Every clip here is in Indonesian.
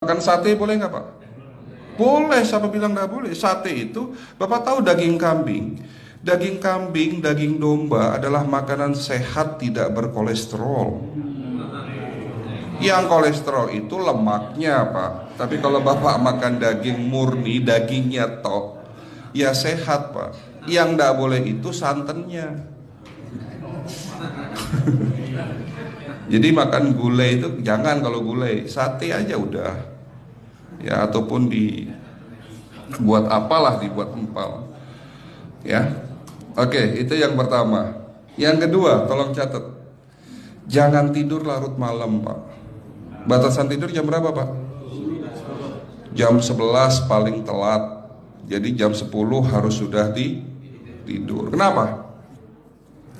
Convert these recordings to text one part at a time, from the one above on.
Makan sate boleh nggak Pak? Boleh, siapa bilang nggak boleh? Sate itu, Bapak tahu daging kambing. Daging kambing, daging domba adalah makanan sehat tidak berkolesterol. Yang kolesterol itu lemaknya Pak. Tapi kalau Bapak makan daging murni, dagingnya tok, ya sehat Pak. Yang nggak boleh itu santannya. Jadi makan gulai itu jangan, kalau gulai sate aja udah. Ya, ataupun dibuat apalah, dibuat empal. Ya. Oke, itu yang pertama. Yang kedua, tolong catat. Jangan tidur larut malam, Pak. Batasan tidur jam berapa, Pak? Jam 11 paling telat. Jadi jam 10 harus sudah tidur. Kenapa?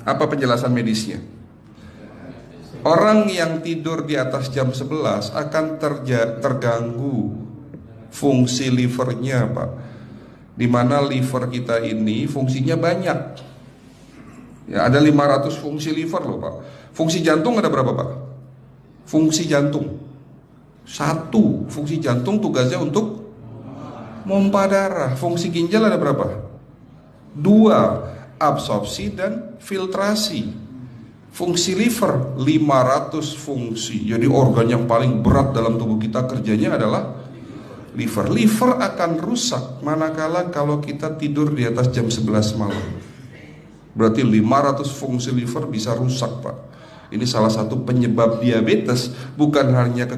Apa penjelasan medisnya? Orang yang tidur di atas jam 11 akan terganggu fungsi livernya, Pak. Dimana liver kita ini fungsinya banyak. Ya, ada 500 fungsi liver loh, Pak. Fungsi jantung ada berapa, Pak? Fungsi jantung 1. Fungsi jantung tugasnya untuk mompa darah. Fungsi ginjal ada berapa? 2. Absorpsi dan filtrasi. Fungsi liver 500 fungsi. Jadi organ yang paling berat dalam tubuh kita kerjanya adalah liver. Liver akan rusak manakala kalau kita tidur di atas jam 11 malam. Berarti 500 fungsi liver bisa rusak, Pak. Ini salah satu penyebab diabetes. Bukan hanya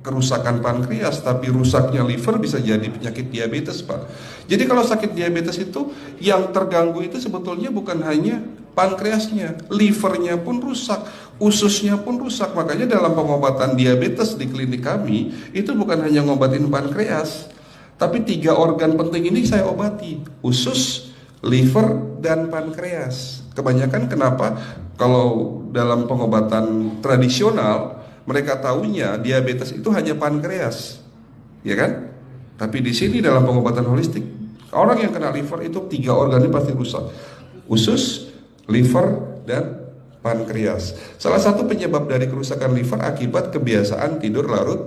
kerusakan pankreas, tapi rusaknya liver bisa jadi penyakit diabetes, Pak. Jadi kalau sakit diabetes itu yang terganggu itu sebetulnya bukan hanya pankreasnya, livernya pun rusak, ususnya pun rusak. Makanya dalam pengobatan diabetes di klinik kami itu bukan hanya ngobatin pankreas, tapi 3 organ penting ini saya obati: usus, liver, dan pankreas. Kebanyakan kenapa kalau dalam pengobatan tradisional mereka tahunya diabetes itu hanya pankreas, ya kan? Tapi di sini dalam pengobatan holistik, orang yang kena liver itu 3 organ ini pasti rusak: usus, liver, dan pankreas. Salah satu penyebab dari kerusakan liver akibat kebiasaan tidur larut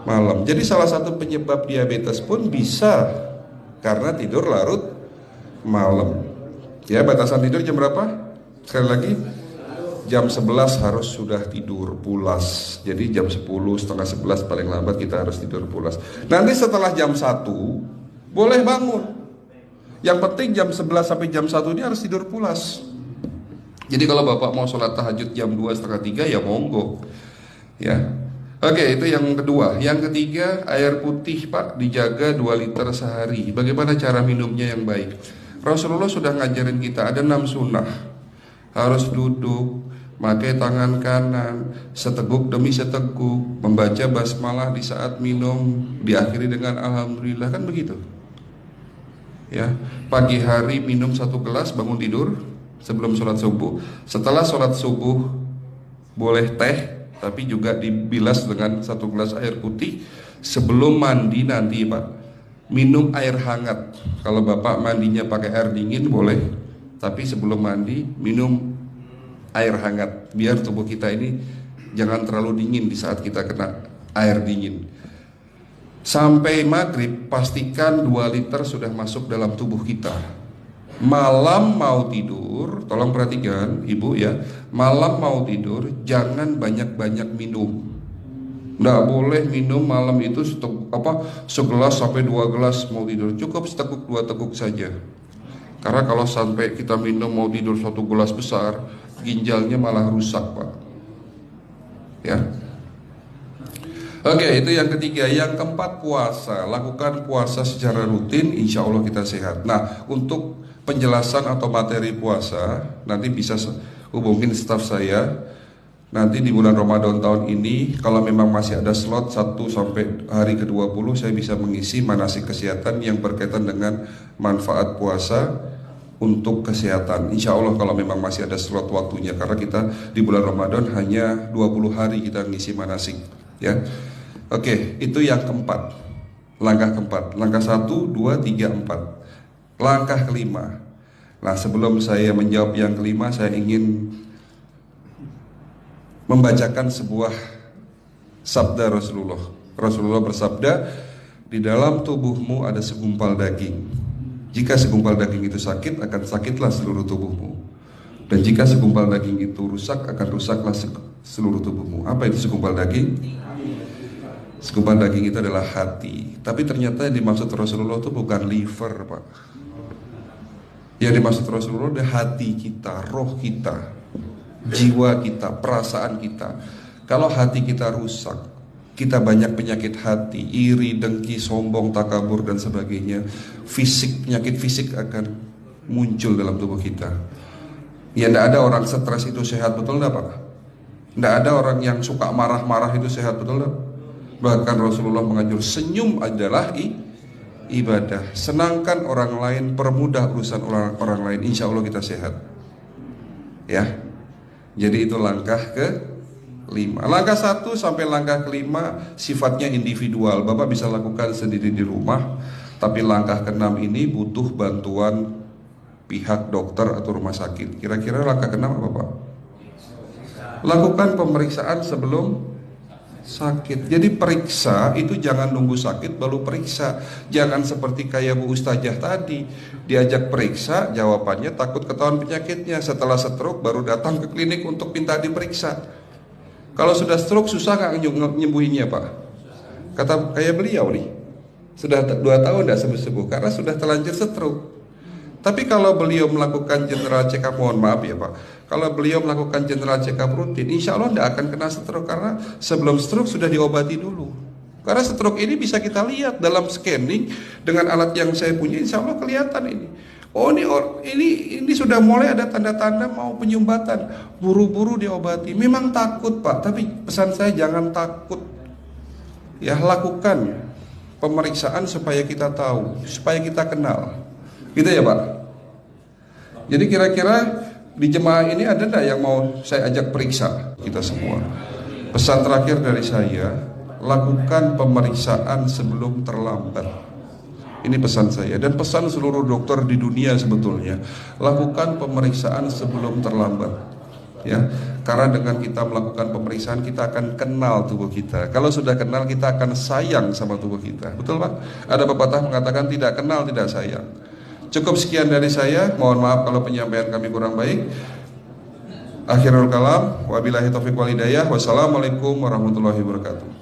malam. Jadi salah satu penyebab diabetes pun bisa karena tidur larut malam. Ya, batasan tidur jam berapa? Sekali lagi, jam 11 harus sudah tidur pulas. Jadi jam 10, setengah 11 paling lambat kita harus tidur pulas. Nanti setelah jam 1 boleh bangun. Yang penting jam 11 sampai jam 1 ini harus tidur pulas. Jadi kalau Bapak mau sholat tahajud jam 2, setengah 3 ya monggo. Ya. Oke, itu yang kedua. Yang ketiga, air putih, Pak, dijaga 2 liter sehari. Bagaimana cara minumnya yang baik? Rasulullah sudah ngajarin kita ada 6 sunnah. Harus duduk, pakai tangan kanan, seteguk demi seteguk, membaca basmalah di saat minum, diakhiri dengan alhamdulillah, kan begitu. Ya, pagi hari minum 1 gelas, bangun tidur sebelum sholat subuh. Setelah sholat subuh boleh teh, tapi juga dibilas dengan 1 gelas air putih. Sebelum mandi nanti, Pak, minum air hangat. Kalau Bapak mandinya pakai air dingin boleh, tapi sebelum mandi minum air hangat biar tubuh kita ini jangan terlalu dingin di saat kita kena air dingin. Sampai maghrib pastikan 2 liter sudah masuk dalam tubuh kita. Malam mau tidur, tolong perhatikan Ibu ya, malam mau tidur jangan banyak-banyak minum. Nggak boleh minum malam itu segelas sampai 2 gelas mau tidur. Cukup seteguk 2 teguk saja. Karena kalau sampai kita minum mau tidur 1 gelas besar, ginjalnya malah rusak, Pak. Ya. Oke, itu yang ketiga. Yang keempat, puasa. Lakukan puasa secara rutin, insya Allah kita sehat. Nah, untuk penjelasan atau materi puasa nanti bisa hubungin staf saya. Nanti di bulan Ramadan tahun ini, kalau memang masih ada slot 1 sampai hari ke-20, saya bisa mengisi manasik kesehatan yang berkaitan dengan manfaat puasa untuk kesehatan. Insya Allah kalau memang masih ada slot waktunya, karena kita di bulan Ramadan hanya 20 hari kita ngisi manasik. Ya, oke, itu yang keempat. Langkah keempat. Langkah 1, 2, 3, 4. Langkah kelima. Nah, sebelum saya menjawab yang kelima, saya ingin membacakan sebuah sabda Rasulullah. Rasulullah bersabda, di dalam tubuhmu ada segumpal daging. Jika segumpal daging itu sakit, akan sakitlah seluruh tubuhmu. Dan jika segumpal daging itu rusak, akan rusaklah seluruh tubuhmu. Apa itu segumpal daging? Segumpal daging itu adalah hati. Tapi ternyata yang dimaksud Rasulullah itu bukan liver, Pak. Yang dimaksud Rasulullah adalah hati kita, roh kita, jiwa kita, perasaan kita. Kalau hati kita rusak, kita banyak penyakit hati, iri, dengki, sombong, takabur dan sebagainya. Penyakit fisik akan muncul dalam tubuh kita. Ya, tidak ada orang stres itu sehat, betul tidak Pak? Tidak ada orang yang suka marah-marah itu sehat, betul tidak? Bahkan Rasulullah mengajar senyum adalah ibadah. Senangkan orang lain, permudah urusan orang lain, insya Allah kita sehat. Ya, jadi itu langkah ke-5. Langkah 1 sampai langkah ke-5 sifatnya individual. Bapak bisa lakukan sendiri di rumah. Tapi langkah ke-6 ini butuh bantuan pihak dokter atau rumah sakit. Kira-kira langkah ke-6 apa Pak? Lakukan pemeriksaan sebelum sakit. Jadi periksa itu jangan nunggu sakit baru periksa. Jangan seperti kayak Bu Ustazah tadi, diajak periksa, jawabannya takut ketahuan penyakitnya. Setelah stroke baru datang ke klinik untuk minta diperiksa. Kalau sudah stroke susah nggak nyembuhinnya Pak? Kata kayak beliau nih, sudah 2 tahun tidak sembuh-sembuh karena sudah terlanjur stroke. Tapi kalau beliau melakukan general check up, mohon maaf ya Pak, kalau beliau melakukan general check up rutin, insya Allah tidak akan kena stroke karena sebelum stroke sudah diobati dulu. Karena stroke ini bisa kita lihat dalam scanning dengan alat yang saya punya, insya Allah kelihatan ini. Oh ini sudah mulai ada tanda-tanda mau penyumbatan, buru-buru diobati. Memang takut Pak, tapi pesan saya jangan takut. Ya, lakukan pemeriksaan supaya kita tahu, supaya kita kenal. Gitu ya Pak. Jadi kira-kira di jemaah ini ada enggak yang mau saya ajak periksa kita semua? Pesan terakhir dari saya, lakukan pemeriksaan sebelum terlambat. Ini pesan saya dan pesan seluruh dokter di dunia sebetulnya. Lakukan pemeriksaan sebelum terlambat. Ya, karena dengan kita melakukan pemeriksaan kita akan kenal tubuh kita. Kalau sudah kenal kita akan sayang sama tubuh kita. Betul Pak? Ada pepatah mengatakan tidak kenal tidak sayang. Cukup sekian dari saya. Mohon maaf kalau penyampaian kami kurang baik. Akhirul kalam, wabillahi taufiq wal hidayah. Wassalamualaikum warahmatullahi wabarakatuh.